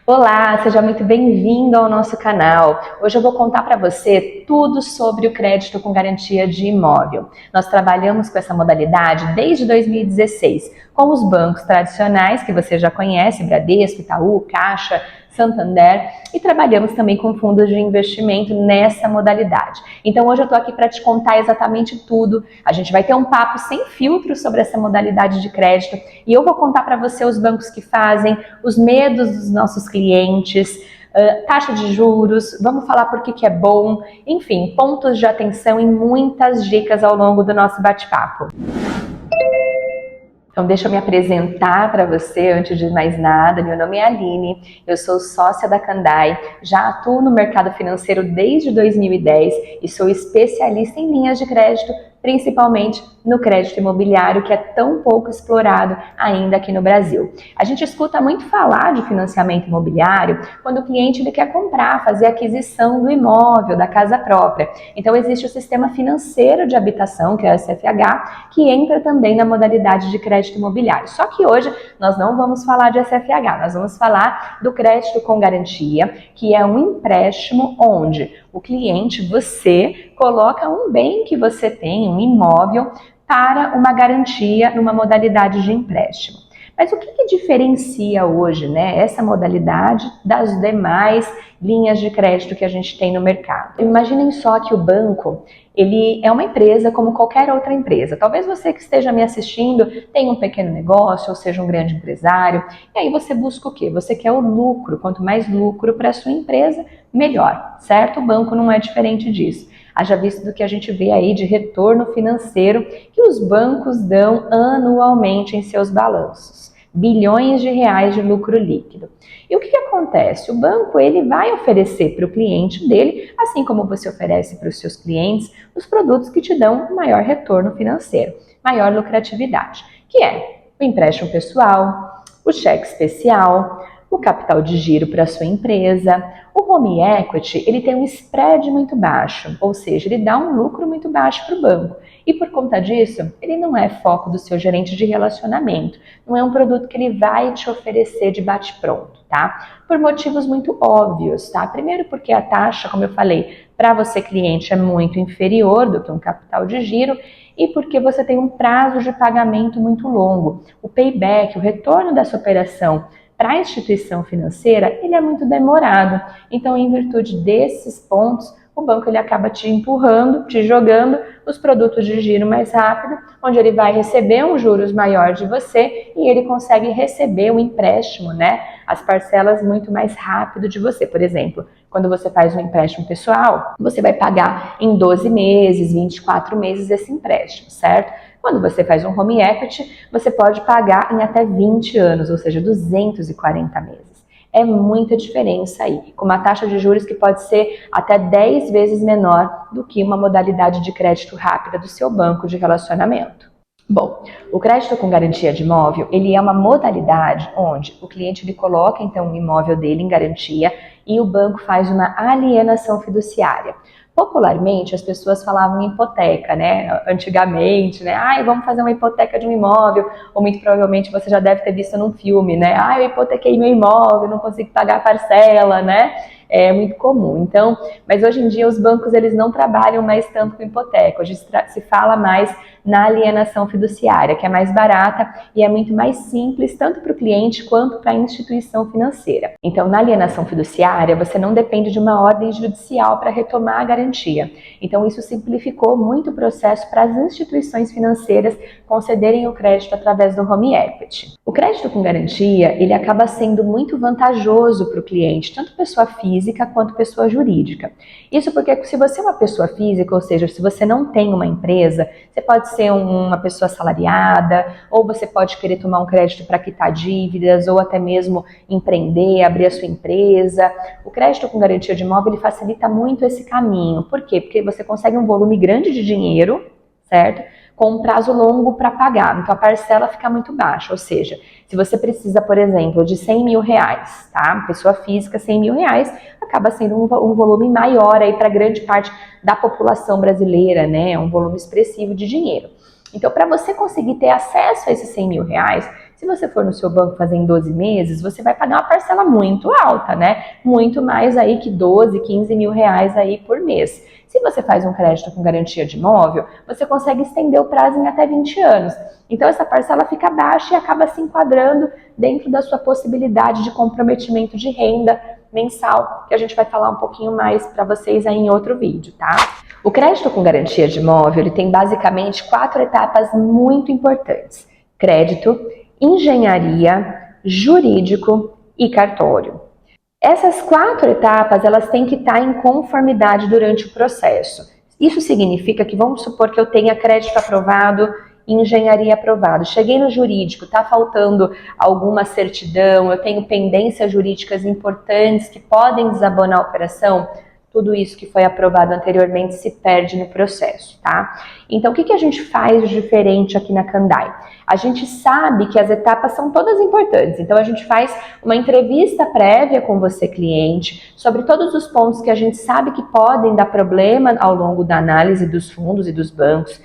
Olá, seja muito bem-vindo ao nosso canal. Hoje eu vou contar para você tudo sobre o crédito com garantia de imóvel. Nós trabalhamos com essa modalidade desde 2016, com os bancos tradicionais que você já conhece, Bradesco, Itaú, Caixa, Santander, e trabalhamos também com fundos de investimento nessa modalidade. Então hoje eu estou aqui para te contar exatamente tudo. A gente vai ter um papo sem filtro sobre essa modalidade de crédito e eu vou contar para você os bancos que fazem, os medos dos nossos clientes, taxa de juros, vamos falar por que é bom, enfim, pontos de atenção e muitas dicas ao longo do nosso bate-papo. Então deixa eu me apresentar para você antes de mais nada. Meu nome é Aline, eu sou sócia da Kandai, já atuo no mercado financeiro desde 2010 e sou especialista em linhas de crédito, principalmente no crédito imobiliário, que é tão pouco explorado ainda aqui no Brasil. A gente escuta muito falar de financiamento imobiliário quando o cliente ele quer comprar, fazer aquisição do imóvel, da casa própria. Então existe o sistema financeiro de habitação, que é o SFH, que entra também na modalidade de crédito imobiliário. Só que hoje nós não vamos falar de SFH, nós vamos falar do crédito com garantia, que é um empréstimo onde o cliente, você, coloca um bem que você tem, um imóvel, para uma garantia numa modalidade de empréstimo. Mas o que diferencia hoje, né, essa modalidade das demais linhas de crédito que a gente tem no mercado? Imaginem só que o banco, ele é uma empresa como qualquer outra empresa. Talvez você que esteja me assistindo tenha um pequeno negócio ou seja um grande empresário. E aí você busca o quê? Você quer o lucro. Quanto mais lucro para a sua empresa, melhor, certo? O banco não é diferente disso. Haja visto do que a gente vê aí de retorno financeiro que os bancos dão anualmente em seus balanços. Bilhões de reais de lucro líquido. E o que acontece? O banco ele vai oferecer para o cliente dele, assim como você oferece para os seus clientes, os produtos que te dão maior retorno financeiro, maior lucratividade, que é o empréstimo pessoal, o cheque especial, o capital de giro para a sua empresa. O home equity, ele tem um spread muito baixo, ou seja, ele dá um lucro muito baixo para o banco. E por conta disso, ele não é foco do seu gerente de relacionamento. Não é um produto que ele vai te oferecer de bate-pronto, tá? Por motivos muito óbvios, tá? Primeiro porque a taxa, como eu falei, para você cliente é muito inferior do que um capital de giro e porque você tem um prazo de pagamento muito longo. O payback, o retorno dessa operação para a instituição financeira, ele é muito demorado. Então, em virtude desses pontos, o banco ele acaba te empurrando, te jogando os produtos de giro mais rápido, onde ele vai receber um juros maior de você e ele consegue receber o empréstimo, né, as parcelas muito mais rápido de você. Por exemplo, quando você faz um empréstimo pessoal, você vai pagar em 12 meses, 24 meses esse empréstimo, certo? Quando você faz um home equity, você pode pagar em até 20 anos, ou seja, 240 meses. É muita diferença aí, com uma taxa de juros que pode ser até 10 vezes menor do que uma modalidade de crédito rápida do seu banco de relacionamento. Bom, o crédito com garantia de imóvel, ele é uma modalidade onde o cliente ele coloca então o imóvel dele em garantia e o banco faz uma alienação fiduciária. Popularmente, as pessoas falavam em hipoteca, né? Antigamente, né? Vamos fazer uma hipoteca de um imóvel. Ou muito provavelmente você já deve ter visto num filme, né? Eu hipotequei meu imóvel, não consigo pagar a parcela, né? É muito comum. Então, mas hoje em dia os bancos eles não trabalham mais tanto com hipoteca. Hoje se fala mais na alienação fiduciária, que é mais barata e é muito mais simples tanto para o cliente quanto para a instituição financeira. Então, na alienação fiduciária, você não depende de uma ordem judicial para retomar a garantia. Então, isso simplificou muito o processo para as instituições financeiras concederem o crédito através do home equity. O crédito com garantia, ele acaba sendo muito vantajoso para o cliente, tanto pessoa física quanto pessoa jurídica. Isso porque se você é uma pessoa física, ou seja, se você não tem uma empresa, você pode ser uma pessoa assalariada, ou você pode querer tomar um crédito para quitar dívidas, ou até mesmo empreender, abrir a sua empresa. O crédito com garantia de imóvel, ele facilita muito esse caminho. Por quê? Porque você consegue um volume grande de dinheiro, certo? Com um prazo longo para pagar, então a parcela fica muito baixa, ou seja, se você precisa, por exemplo, de 100 mil reais, tá? Pessoa física, 100 mil reais, acaba sendo um volume maior aí para grande parte da população brasileira, né? Um volume expressivo de dinheiro. Então, para você conseguir ter acesso a esses 100 mil reais, Se você for no seu banco fazer em 12 meses, você vai pagar uma parcela muito alta, né? Muito mais aí que 12, 15 mil reais aí por mês. Se você faz um crédito com garantia de imóvel, você consegue estender o prazo em até 20 anos. Então essa parcela fica baixa e acaba se enquadrando dentro da sua possibilidade de comprometimento de renda mensal, que a gente vai falar um pouquinho mais para vocês aí em outro vídeo, tá? O crédito com garantia de imóvel, ele tem basicamente 4 etapas muito importantes: crédito, engenharia, jurídico e cartório. Essas 4 etapas, elas têm que estar em conformidade durante o processo. Isso significa que, vamos supor que eu tenha crédito aprovado e engenharia aprovado. Cheguei no jurídico, está faltando alguma certidão, eu tenho pendências jurídicas importantes que podem desabonar a operação. Tudo isso que foi aprovado anteriormente se perde no processo, tá? Então, o que a gente faz de diferente aqui na Kandai? A gente sabe que as etapas são todas importantes, então a gente faz uma entrevista prévia com você, cliente, sobre todos os pontos que a gente sabe que podem dar problema ao longo da análise dos fundos e dos bancos.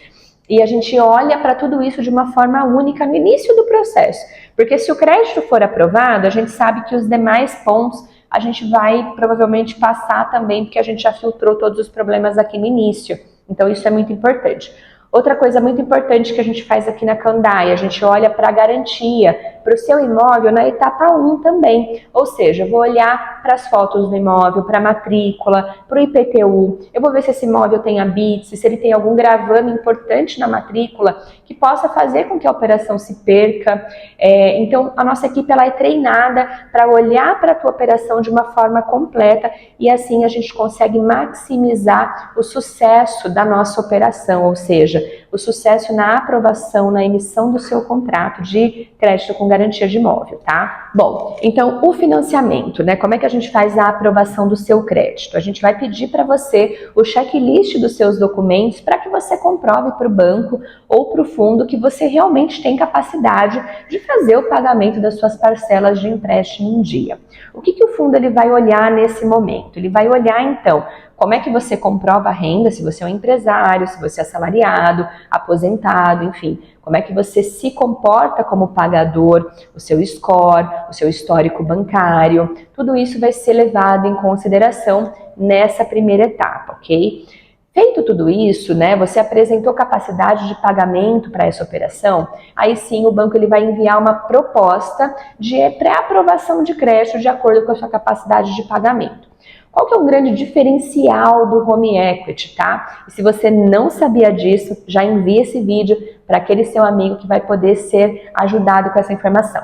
E a gente olha para tudo isso de uma forma única no início do processo, porque se o crédito for aprovado, a gente sabe que os demais pontos a gente vai provavelmente passar também, porque a gente já filtrou todos os problemas aqui no início. Então isso é muito importante. Outra coisa muito importante que a gente faz aqui na Kandai, a gente olha para a garantia, para o seu imóvel na etapa 1 também. Ou seja, eu vou olhar para as fotos do imóvel, para a matrícula, para o IPTU, eu vou ver se esse imóvel tem habite, se ele tem algum gravame importante na matrícula que possa fazer com que a operação se perca. Então, a nossa equipe ela é treinada para olhar para a tua operação de uma forma completa e assim a gente consegue maximizar o sucesso da nossa operação, ou seja, o sucesso na aprovação, na emissão do seu contrato de crédito com garantia de imóvel, tá? Bom, então o financiamento, né? Como é que a gente faz a aprovação do seu crédito? A gente vai pedir para você o checklist dos seus documentos para que você comprove para o banco ou para o fundo que você realmente tem capacidade de fazer o pagamento das suas parcelas de empréstimo em dia. O que o fundo ele vai olhar nesse momento? Ele vai olhar então como é que você comprova a renda, se você é um empresário, se você é assalariado, aposentado, enfim. Como é que você se comporta como pagador, o seu score, o seu histórico bancário. Tudo isso vai ser levado em consideração nessa primeira etapa, ok? Feito tudo isso, né, você apresentou capacidade de pagamento para essa operação, aí sim o banco ele vai enviar uma proposta de pré-aprovação de crédito de acordo com a sua capacidade de pagamento. Qual que é o grande diferencial do Home Equity, tá? E se você não sabia disso, já envia esse vídeo para aquele seu amigo que vai poder ser ajudado com essa informação.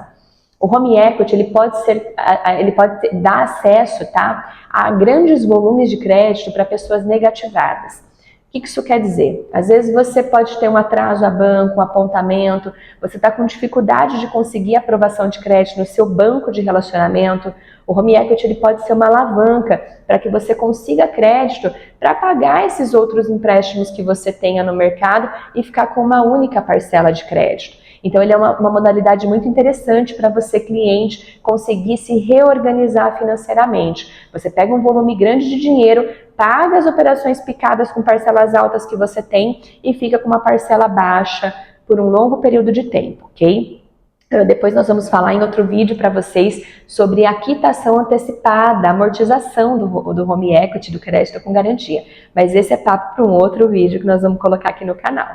O Home Equity ele pode dar acesso, tá, a grandes volumes de crédito para pessoas negativadas. O que isso quer dizer? Às vezes você pode ter um atraso a banco, um apontamento, você está com dificuldade de conseguir aprovação de crédito no seu banco de relacionamento. O Home Equity ele pode ser uma alavanca para que você consiga crédito para pagar esses outros empréstimos que você tenha no mercado e ficar com uma única parcela de crédito. Então ele é uma modalidade muito interessante para você, cliente, conseguir se reorganizar financeiramente. Você pega um volume grande de dinheiro, paga as operações picadas com parcelas altas que você tem e fica com uma parcela baixa por um longo período de tempo, ok? Depois nós vamos falar em outro vídeo para vocês sobre a quitação antecipada, a amortização do Home Equity, do crédito com garantia. Mas esse é papo para um outro vídeo que nós vamos colocar aqui no canal.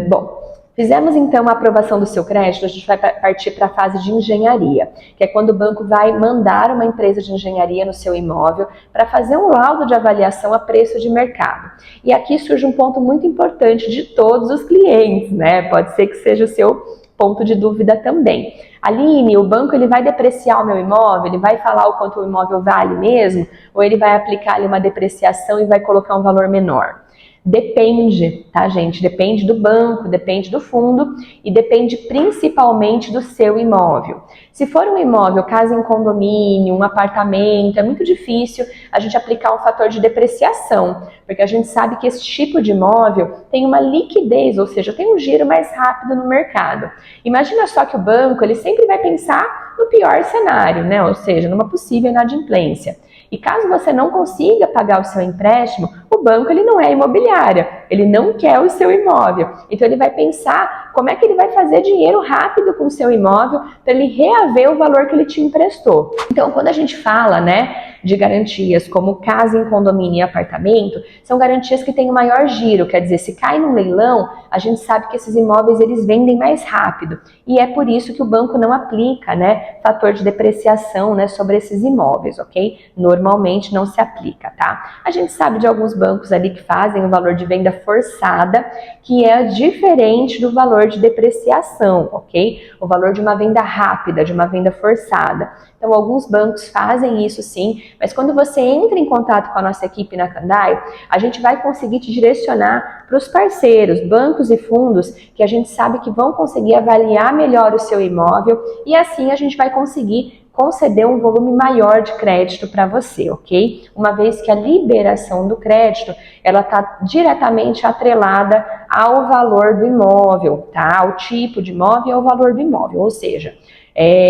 Bom, fizemos então a aprovação do seu crédito, a gente vai partir para a fase de engenharia, que é quando o banco vai mandar uma empresa de engenharia no seu imóvel para fazer um laudo de avaliação a preço de mercado. E aqui surge um ponto muito importante de todos os clientes, né? Pode ser que seja o seu ponto de dúvida também. Aline, o banco ele vai depreciar o meu imóvel? Ele vai falar o quanto o imóvel vale mesmo? Ou ele vai aplicar ali uma depreciação e vai colocar um valor menor? Depende, tá, gente? Depende do banco, depende do fundo e depende principalmente do seu imóvel. Se for um imóvel, casa em condomínio, um apartamento, é muito difícil a gente aplicar um fator de depreciação, porque a gente sabe que esse tipo de imóvel tem uma liquidez, ou seja, tem um giro mais rápido no mercado. Imagina só que o banco, ele sempre vai pensar no pior cenário, né? Ou seja, numa possível inadimplência. E caso você não consiga pagar o seu empréstimo, o banco ele não é imobiliária. ele não quer o seu imóvel. Então ele vai pensar como é que ele vai fazer dinheiro rápido com o seu imóvel para ele reaver o valor que ele te emprestou. Então quando a gente fala, né, de garantias como casa em condomínio e apartamento, são garantias que têm o maior giro, quer dizer, se cai num leilão, a gente sabe que esses imóveis eles vendem mais rápido, e é por isso que o banco não aplica, né, fator de depreciação, né, sobre esses imóveis, ok? Normalmente não se aplica, tá? A gente sabe de alguns bancos ali que fazem o valor de venda forçada, que é diferente do valor de depreciação, ok? O valor de uma venda rápida, de uma venda forçada. Então, alguns bancos fazem isso sim, mas quando você entra em contato com a nossa equipe na Kandai, a gente vai conseguir te direcionar para os parceiros, bancos e fundos, que a gente sabe que vão conseguir avaliar melhor o seu imóvel e assim a gente vai conseguir conceder um volume maior de crédito para você, ok? Uma vez que a liberação do crédito, ela está diretamente atrelada ao valor do imóvel, tá? Ao tipo de imóvel e ao valor do imóvel, ou seja,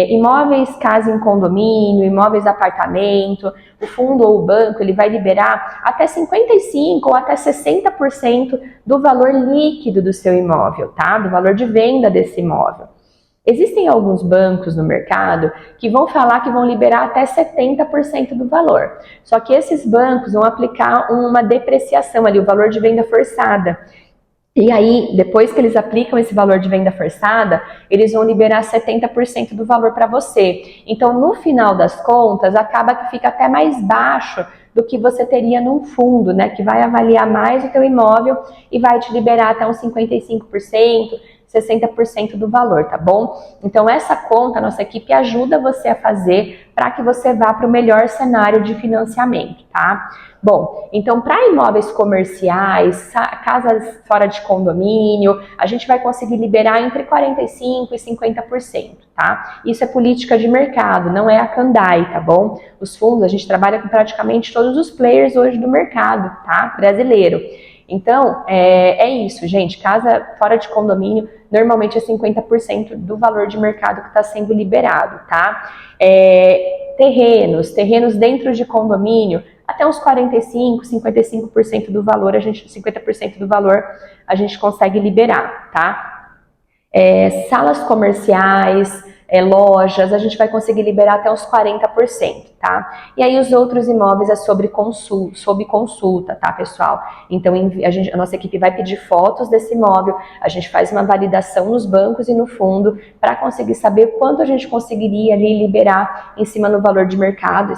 imóveis, casa em condomínio, imóveis apartamento, o fundo ou o banco ele vai liberar até 55% ou até 60% do valor líquido do seu imóvel, tá? Do valor de venda desse imóvel. Existem alguns bancos no mercado que vão falar que vão liberar até 70% do valor. Só que esses bancos vão aplicar uma depreciação ali, o valor de venda forçada. E aí, depois que eles aplicam esse valor de venda forçada, eles vão liberar 70% do valor para você. Então, no final das contas, acaba que fica até mais baixo do que você teria num fundo, né? Que vai avaliar mais o teu imóvel e vai te liberar até uns 55%, 60% do valor, tá bom? Então essa conta, a nossa equipe ajuda você a fazer para que você vá para o melhor cenário de financiamento, tá? Bom, então para imóveis comerciais, casas fora de condomínio, a gente vai conseguir liberar entre 45% e 50%, tá? Isso é política de mercado, não é a Kandai, tá bom? Os fundos, a gente trabalha com praticamente todos os players hoje do mercado, tá? Brasileiro. Então, é isso, gente. Casa fora de condomínio, normalmente é 50% do valor de mercado que está sendo liberado, tá? Terrenos dentro de condomínio, até uns 45%, 55% do valor, 50% do valor a gente consegue liberar, tá? Salas comerciais, lojas, a gente vai conseguir liberar até uns 40%, tá? E aí os outros imóveis é sob consulta, tá, pessoal? Então a nossa equipe vai pedir fotos desse imóvel, a gente faz uma validação nos bancos e no fundo para conseguir saber quanto a gente conseguiria ali liberar em cima do valor de mercado,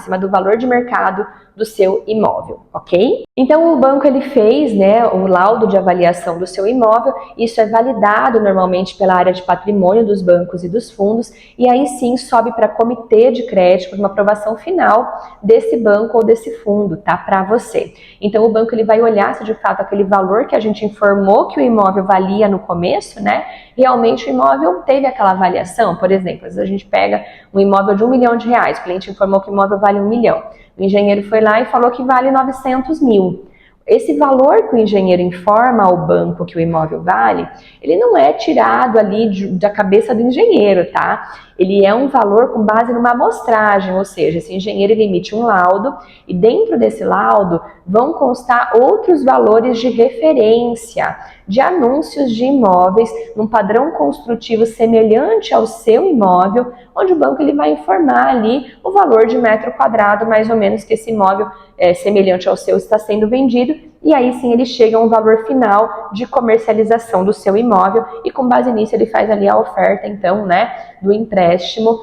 do seu imóvel, ok? Então o banco ele fez, né, o laudo de avaliação do seu imóvel, isso é validado normalmente pela área de patrimônio dos bancos e dos fundos, e aí sim sobe para comitê de crédito, uma aprovação final desse banco ou desse fundo, tá, para você. Então o banco ele vai olhar se de fato aquele valor que a gente informou que o imóvel valia no começo, né, realmente o imóvel teve aquela avaliação. Por exemplo, às vezes a gente pega um imóvel de R$1 milhão, o cliente informou que o imóvel vale R$1 milhão. O engenheiro foi lá e falou que vale 900 mil. Esse valor que o engenheiro informa ao banco que o imóvel vale, ele não é tirado ali da cabeça do engenheiro, tá? Ele é um valor com base numa amostragem, ou seja, esse engenheiro ele emite um laudo e dentro desse laudo vão constar outros valores de referência, de anúncios de imóveis num padrão construtivo semelhante ao seu imóvel, onde o banco ele vai informar ali o valor de metro quadrado, mais ou menos, que esse imóvel semelhante ao seu está sendo vendido, e aí sim ele chega a um valor final de comercialização do seu imóvel e com base nisso ele faz ali a oferta, então, né, do empréstimo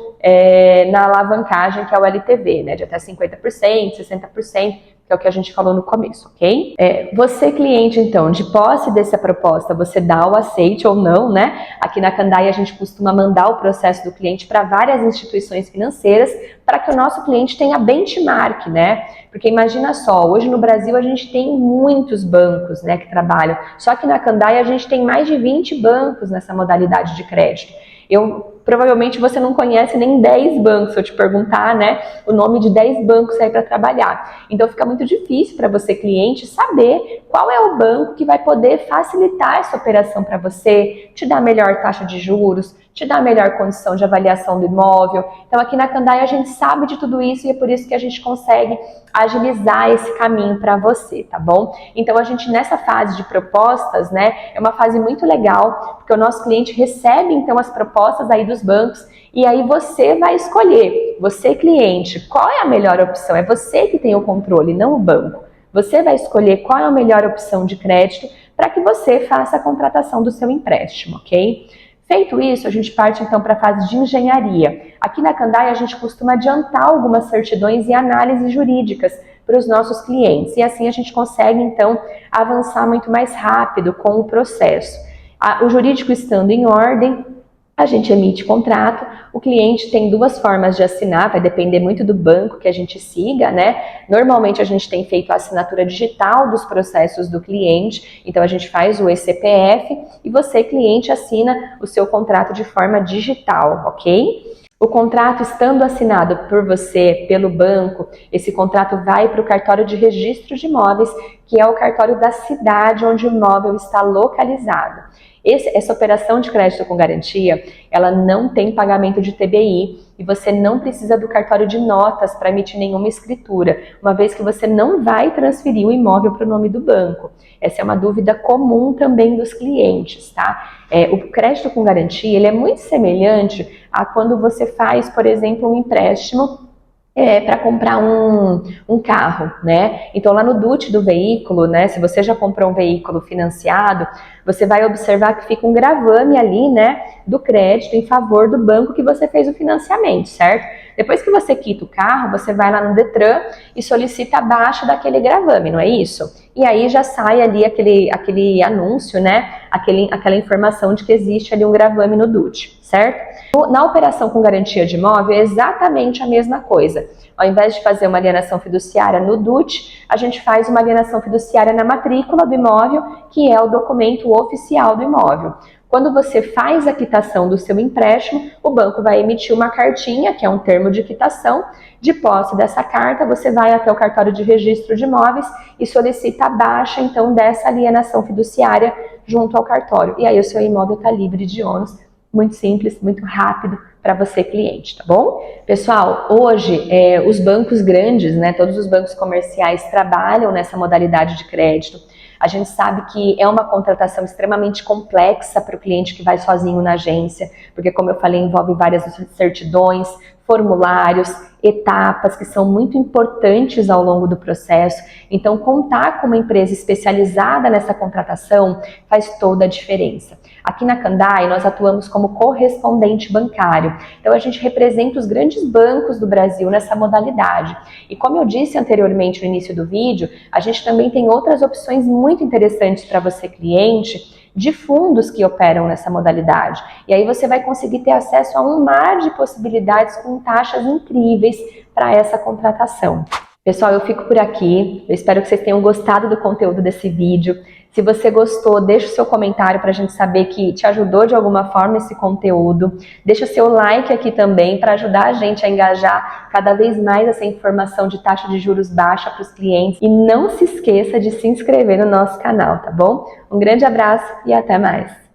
na alavancagem que é o LTV, né, de até 50%, 60%, que é o que a gente falou no começo, ok? Você, cliente, então, de posse dessa proposta, você dá o aceite ou não, né? Aqui na Kandai a gente costuma mandar o processo do cliente para várias instituições financeiras para que o nosso cliente tenha benchmark, né? Porque imagina só, hoje no Brasil a gente tem muitos bancos, né, que trabalham, só que na Kandai a gente tem mais de 20 bancos nessa modalidade de crédito. Provavelmente você não conhece nem 10 bancos, se eu te perguntar, né, o nome de 10 bancos aí para trabalhar. Então fica muito difícil para você, cliente, saber qual é o banco que vai poder facilitar essa operação para você, te dar melhor taxa de juros, te dar a melhor condição de avaliação do imóvel. Então aqui na Kandai a gente sabe de tudo isso e é por isso que a gente consegue agilizar esse caminho para você, tá bom? Então a gente nessa fase de propostas, né, é uma fase muito legal, porque o nosso cliente recebe então as propostas aí dos bancos e aí você vai escolher, você cliente, qual é a melhor opção? É você que tem o controle, não o banco. Você vai escolher qual é a melhor opção de crédito para que você faça a contratação do seu empréstimo, ok? Feito isso, a gente parte então para a fase de engenharia. Aqui na Kandai a gente costuma adiantar algumas certidões e análises jurídicas para os nossos clientes e assim a gente consegue então avançar muito mais rápido com o processo. O jurídico estando em ordem, a gente emite contrato, o cliente tem duas formas de assinar, vai depender muito do banco que a gente siga, né? Normalmente a gente tem feito a assinatura digital dos processos do cliente, então a gente faz o eCPF e você, cliente, assina o seu contrato de forma digital, ok? O contrato estando assinado por você, pelo banco, esse contrato vai para o cartório de registro de imóveis, que é o cartório da cidade onde o imóvel está localizado. Essa operação de crédito com garantia, ela não tem pagamento de TBI e você não precisa do cartório de notas para emitir nenhuma escritura, uma vez que você não vai transferir o imóvel para o nome do banco. Essa é uma dúvida comum também dos clientes, tá? O crédito com garantia, ele é muito semelhante a quando você faz, por exemplo, um empréstimo para comprar um carro, né? Então lá no DUT do veículo, né? Se você já comprou um veículo financiado, você vai observar que fica um gravame ali, né? Do crédito em favor do banco que você fez o financiamento, certo? Depois que você quita o carro, você vai lá no Detran e solicita a baixa daquele gravame, não é isso? E aí já sai ali aquele anúncio, né? Aquela informação de que existe ali um gravame no DUT, certo? Na operação com garantia de imóvel é exatamente a mesma coisa. Ao invés de fazer uma alienação fiduciária no DUT, a gente faz uma alienação fiduciária na matrícula do imóvel, que é o documento oficial do imóvel. Quando você faz a quitação do seu empréstimo, o banco vai emitir uma cartinha, que é um termo de quitação. De posse dessa carta, você vai até o cartório de registro de imóveis e solicita a baixa, então, dessa alienação fiduciária junto ao cartório. E aí o seu imóvel está livre de ônus. Muito simples, muito rápido para você, cliente, tá bom? Pessoal, hoje os bancos grandes, né, todos os bancos comerciais trabalham nessa modalidade de crédito. A gente sabe que é uma contratação extremamente complexa para o cliente que vai sozinho na agência, porque, como eu falei, envolve várias certidões, formulários, etapas que são muito importantes ao longo do processo. Então, contar com uma empresa especializada nessa contratação faz toda a diferença. Aqui na Kandai, nós atuamos como correspondente bancário. Então, a gente representa os grandes bancos do Brasil nessa modalidade. E como eu disse anteriormente no início do vídeo, a gente também tem outras opções muito interessantes para você, cliente, de fundos que operam nessa modalidade. E aí você vai conseguir ter acesso a um mar de possibilidades com taxas incríveis para essa contratação. Pessoal, eu fico por aqui. Eu espero que vocês tenham gostado do conteúdo desse vídeo. Se você gostou, deixa o seu comentário para a gente saber que te ajudou de alguma forma esse conteúdo. Deixa o seu like aqui também para ajudar a gente a engajar cada vez mais essa informação de taxa de juros baixa para os clientes. E não se esqueça de se inscrever no nosso canal, tá bom? Um grande abraço e até mais!